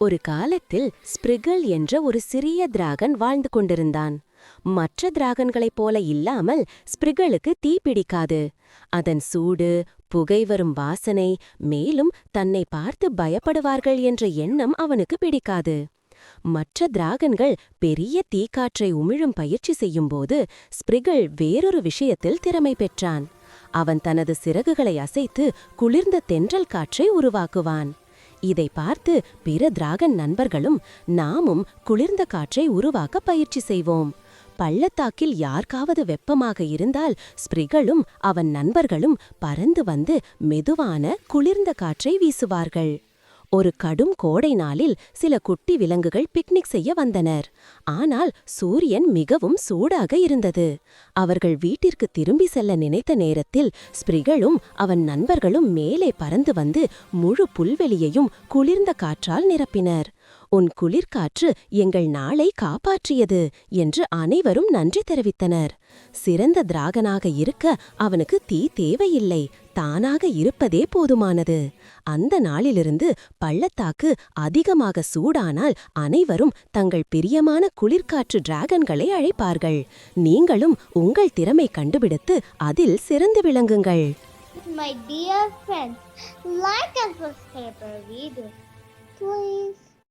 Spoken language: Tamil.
ஒரு காலத்தில் ஸ்பிரிகல் என்ற ஒரு சிறிய டிராகன் வாழ்ந்து கொண்டிருந்தான். மற்ற டிராகன்களைப் போல இல்லாமல் ஸ்பிரிகலுக்கு தீ பிடிக்காது. அதன் சூடு, புகை வரும் வாசனை, மேலும் தன்னை பார்த்து பயப்படுவார்கள் என்ற எண்ணம் அவனுக்கு பிடிக்காது. மற்ற டிராகன்கள் பெரிய தீக்காற்றை உமிழும் பயிற்சி செய்யும்போது ஸ்பிரிகல் வேறொரு விஷயத்தில் திறமை பெற்றான். அவன் தனது சிறகுகளை அசைத்து குளிர்ந்த தென்றல் காற்றை உருவாக்குவான். இதை பார்த்து பிற டிராகன் நண்பர்களும் நாமும் குளிர்ந்த காற்றை உருவாக்க பயிற்சி செய்வோம். பள்ளத்தாக்கில் யாருக்காவது வெப்பமாக இருந்தால் ஸ்பிரிகலும் அவன் நண்பர்களும் பறந்து வந்து மெதுவான குளிர்ந்த காற்றை வீசுவார்கள். ஒரு கடும் கோடை நாளில் சில குட்டி விலங்குகள் பிக்னிக் செய்ய வந்தனர். ஆனால் சூரியன் மிகவும் சூடாக இருந்தது. அவர்கள் வீட்டிற்கு திரும்பி செல்ல நினைத்த நேரத்தில் ஸ்பிரிகலும் அவன் நண்பர்களும் மேலே பறந்து வந்து முழு புல்வெளியையும் குளிர்ந்த காற்றால் நிரப்பினர். உன் குளிர்காற்று எங்கள் நாளை காப்பாற்றியது என்று அனைவரும் நன்றி தெரிவித்தனர். சிறந்த டிராகனாக இருக்க அவனுக்கு தீ தேவையில்லை, தானாக இருப்பதே போதுமானது. அந்த நாளிலிருந்து பள்ளத்தாக்கு அதிகமாக சூடானால் அனைவரும் தங்கள் பிரியமான குளிர்காற்று டிராகன்களை அழைப்பார்கள். நீங்களும் உங்கள் திறமை கண்டுபிடித்து அதில் சிறந்து விளங்குங்கள். My dear friends, like and subscribe our video, please.